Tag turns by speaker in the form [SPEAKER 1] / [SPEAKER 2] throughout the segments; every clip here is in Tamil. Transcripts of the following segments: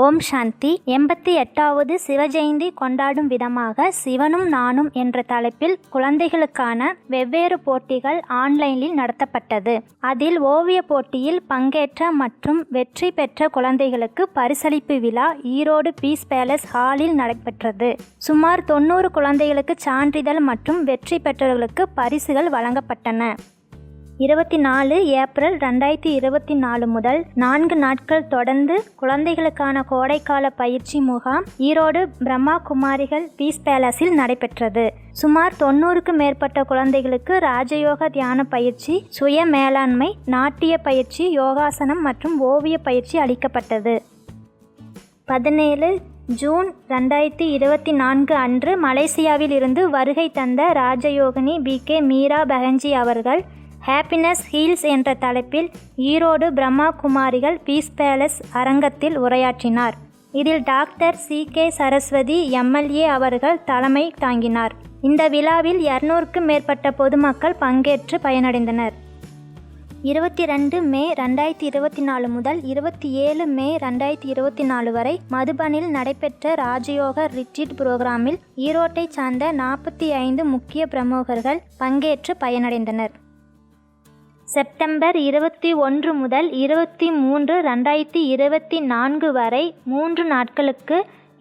[SPEAKER 1] ஓம் சாந்தி. 88வது சிவஜெயந்தி கொண்டாடும் விதமாக சிவனும் நானும் என்ற தலைப்பில் குழந்தைகளுக்கான வெவ்வேறு போட்டிகள் ஆன்லைனில் நடத்தப்பட்டது. அதில் ஓவிய போட்டியில் பங்கேற்ற மற்றும் வெற்றி பெற்ற குழந்தைகளுக்கு பரிசளிப்பு விழா ஈரோடு பீஸ் பேலஸ் ஹாலில் நடைபெற்றது. சுமார் 90 குழந்தைகளுக்கு சான்றிதழ் மற்றும் வெற்றி பெற்றவர்களுக்கு பரிசுகள் வழங்கப்பட்டன. 24 ஏப்ரல் 2024 முதல் 4 நாட்கள் தொடர்ந்து குழந்தைகளுக்கான கோடைக்கால பயிற்சி முகாம் ஈரோடு பிரம்மா குமாரிகள் பீஸ் பேலஸில் நடைபெற்றது. சுமார் 90க்கு மேற்பட்ட குழந்தைகளுக்கு ராஜயோக தியான பயிற்சி, சுய மேலாண்மை, நாட்டிய பயிற்சி, யோகாசனம் மற்றும் ஓவிய பயிற்சி அளிக்கப்பட்டது. 17 ஜூன் 2024 அன்று மலேசியாவில் இருந்து வருகை தந்த ராஜயோகினி BK மீரா பெஹன்ஜி அவர்கள் ஹாப்பினஸ் ஹீல்ஸ் என்ற தலைப்பில் ஈரோடு பிரம்மா குமாரிகள் பீஸ் பேலஸ் அரங்கத்தில் உரையாற்றினார். இதில் டாக்டர் CK சரஸ்வதி MLA அவர்கள் தலைமை தாங்கினார். இந்த விழாவில் 200க்கும் மேற்பட்ட பொதுமக்கள் பங்கேற்று பயனடைந்தனர். 22 மே 2024 முதல் 27 மே 2024 வரை மதுபனில் நடைபெற்ற ராஜயோக ரிட்ரீட் புரோகிராமில் ஈரோட்டை சார்ந்த 45 முக்கிய பிரமுகர்கள் பங்கேற்று பயனடைந்தனர். செப்டம்பர் 21 முதல் 23, 2024 வரை 3 நாட்களுக்கு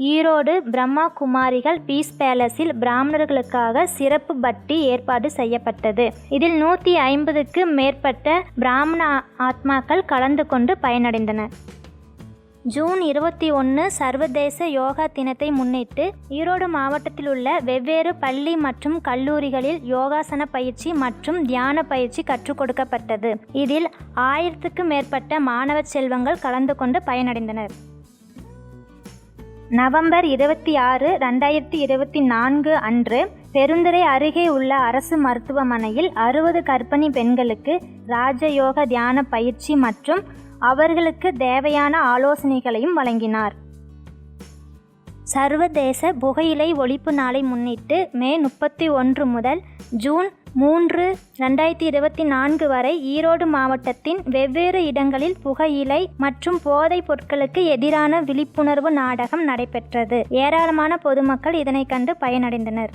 [SPEAKER 1] ஈரோடு பிரம்மா குமாரிகள் பீஸ் பேலஸில் பிராமணர்களுக்காக சிறப்பு பட்டி ஏற்பாடு செய்யப்பட்டது. இதில் 150க்கு மேற்பட்ட பிராமண ஆத்மாக்கள் கலந்து கொண்டு பயனடைந்தனர். ஜூன் 21 சர்வதேச யோகா தினத்தை முன்னிட்டு ஈரோடு மாவட்டத்தில் உள்ள வெவ்வேறு பள்ளி மற்றும் கல்லூரிகளில் யோகாசன பயிற்சி மற்றும் தியான பயிற்சி கற்றுக் கொடுக்கப்பட்டது. இதில் 1000க்கு மேற்பட்ட மாணவ செல்வங்கள் கலந்து கொண்டு பயனடைந்தனர். நவம்பர் 26, 2024 அன்று பெருந்துறை அருகே உள்ள அரசு மருத்துவமனையில் 60 கர்ப்பிணி பெண்களுக்கு ராஜயோக தியான பயிற்சி மற்றும் அவர்களுக்கு தேவையான ஆலோசனைகளையும் வழங்கினார். சர்வதேச புகையிலை ஒழிப்பு நாளை முன்னிட்டு மே 31 முதல் ஜூன் 3, 2024 வரை ஈரோடு மாவட்டத்தின் வெவ்வேறு இடங்களில் புகையிலை மற்றும் போதைப் பொருட்களுக்கு எதிரான விழிப்புணர்வு நாடகம் நடைபெற்றது. ஏராளமான பொதுமக்கள் இதனை கண்டு பயனடைந்தனர்.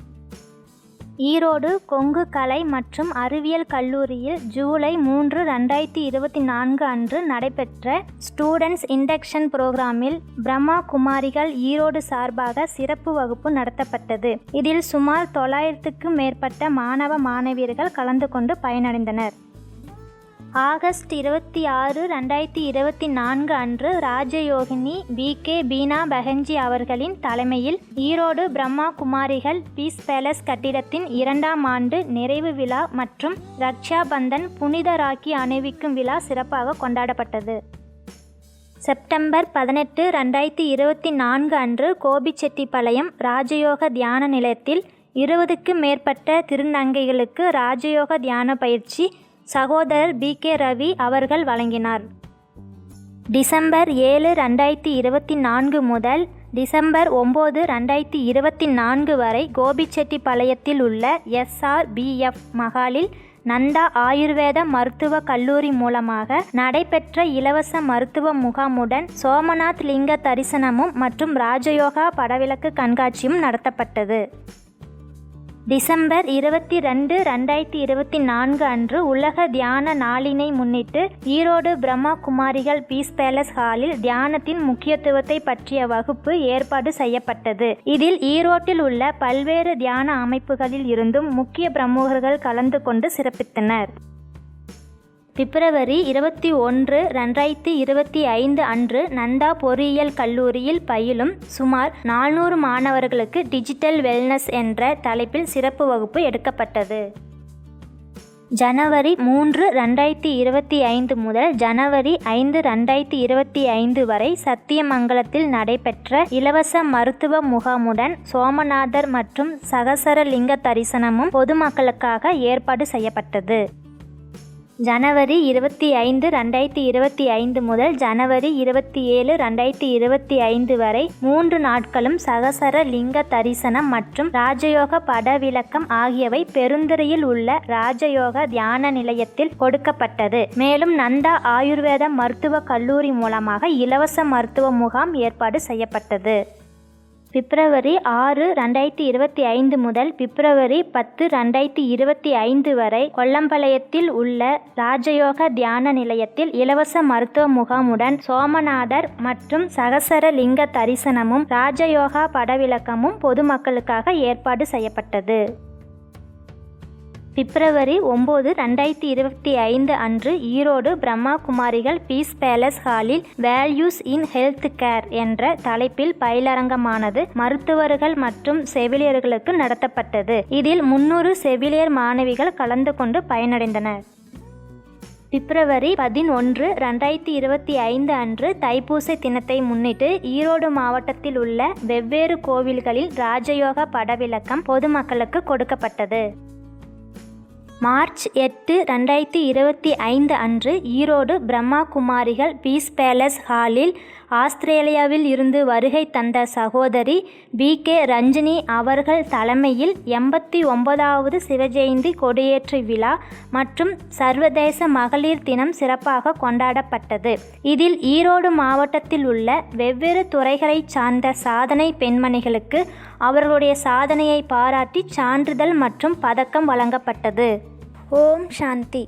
[SPEAKER 1] ஈரோடு கொங்கு கலை மற்றும் அறிவியல் கல்லூரியில் ஜூலை 3, 2024 அன்று நடைபெற்ற ஸ்டூடெண்ட்ஸ் இண்டக்ஷன் புரோகிராமில் பிரம்மா குமாரிகள் ஈரோடு சார்பாக சிறப்பு வகுப்பு நடத்தப்பட்டது. இதில் சுமார் 900க்கும் மேற்பட்ட மாணவ மாணவியர்கள் கலந்து கொண்டு பயனடைந்தனர். ஆகஸ்ட் 26, 2024 அன்று ராஜயோகினி BK பீனா பெஹன்ஜி அவர்களின் தலைமையில் ஈரோடு பிரம்மா குமாரிகள் பீஸ் பேலஸ் கட்டிடத்தின் 2ஆம் ஆண்டு நிறைவு விழா மற்றும் ரக்ஷா பந்தன் புனித ராக்கி அணிவிக்கும் விழா சிறப்பாக கொண்டாடப்பட்டது. செப்டம்பர் 18, 2024 அன்று கோபிச்செட்டிப்பாளையம் ராஜயோக தியான நிலையத்தில் 20க்கு மேற்பட்ட திருநங்கைகளுக்கு ராஜயோக தியான பயிற்சி சகோதரர் BK ரவி அவர்கள் வழங்கினார். டிசம்பர் 7, 2024 முதல் டிசம்பர் 9, 2024 வரை கோபிச்செட்டிப்பாளையத்தில் உள்ள SRBF மகாலில் நந்தா ஆயுர்வேத மருத்துவ கல்லூரி மூலமாக நடைபெற்ற இலவச மருத்துவ முகாமுடன் சோமநாத் லிங்க தரிசனமும் மற்றும் ராஜயோகா படவிளக்கு கண்காட்சியும் நடத்தப்பட்டது. டிசம்பர் 22, 2024 அன்று உலக தியான நாளினை முன்னிட்டு ஈரோடு பிரம்மா குமாரிகள் பீஸ் பேலஸ் ஹாலில் தியானத்தின் முக்கியத்துவத்தை பற்றிய வகுப்பு ஏற்பாடு செய்யப்பட்டது. இதில் ஈரோட்டில் உள்ள பல்வேறு தியான அமைப்புகளில் இருந்தும் முக்கிய பிரமுகர்கள் கலந்து கொண்டு சிறப்பித்தனர். பிப்ரவரி 21, 2025 அன்று நந்தா பொறியியல் கல்லூரியில் பயிலும் சுமார் 400 மாணவர்களுக்கு டிஜிட்டல் வெல்னஸ் என்ற தலைப்பில் சிறப்பு வகுப்பு எடுக்கப்பட்டது. ஜனவரி 3, 2025 முதல் ஜனவரி 5, 2025 வரை சத்தியமங்கலத்தில் நடைபெற்ற இலவச மருத்துவ முகாமுடன் சோமநாதர் மற்றும் சகசர லிங்க தரிசனமும் பொதுமக்களுக்காக ஏற்பாடு செய்யப்பட்டது. ஜனவரி 25, 2025 முதல் ஜனவரி 27, 2025 வரை 3 நாட்களும் சகசர லிங்க தரிசனம் மற்றும் ராஜயோக படவிளக்கம் ஆகியவை பெருந்துறையில் உள்ள ராஜயோக தியான நிலையத்தில் கொடுக்கப்பட்டது. மேலும் நந்தா ஆயுர்வேத மருத்துவ கல்லூரி மூலமாக இலவச மருத்துவ முகாம் ஏற்பாடு செய்யப்பட்டது. பிப்ரவரி 6, 2025 முதல் பிப்ரவரி 10, 2025 வரை கொல்லம்பாளையத்தில் உள்ள ராஜயோக தியான நிலையத்தில் இலவச மருத்துவ முகாமுடன் சோமநாதர் மற்றும் சகசர லிங்க தரிசனமும் ராஜயோகா படவிளக்கமும் பொதுமக்களுக்காக ஏற்பாடு செய்யப்பட்டது. பிப்ரவரி 9, 2025 அன்று ஈரோடு பிரம்மா குமாரிகள் பீஸ் பேலஸ் ஹாலில் வேல்யூஸ் இன் ஹெல்த் கேர் என்ற தலைப்பில் பயிலரங்கமானது மருத்துவர்கள் மற்றும் செவிலியர்களுக்கு நடத்தப்பட்டது. இதில் 300 செவிலியர் மாணவிகள் கலந்து கொண்டு பயனடைந்தனர். பிப்ரவரி 11, 2025 அன்று தைப்பூச தினத்தை முன்னிட்டு ஈரோடு மாவட்டத்தில் உள்ள வெவ்வேறு கோவில்களில் ராஜயோக படவிளக்கம் பொதுமக்களுக்கு கொடுக்கப்பட்டது. மார்ச் 8, 2025 அன்று ஈரோடு பிரம்மா குமாரிகள் பீஸ் பேலஸ் ஹாலில் ஆஸ்திரேலியாவில் இருந்து வருகை தந்த சகோதரி BK ரஞ்சினி அவர்கள் தலைமையில் 89வது சிவஜெயந்தி கொடியேற்று விழா மற்றும் சர்வதேச மகளிர் தினம் சிறப்பாக கொண்டாடப்பட்டது. இதில் ஈரோடு மாவட்டத்தில் உள்ள வெவ்வேறு துறைகளைச் சார்ந்த சாதனை பெண்மணிகளுக்கு அவர்களுடைய சாதனையை பாராட்டி சான்றிதழ் மற்றும் பதக்கம் வழங்கப்பட்டது. ஓம் சாந்தி.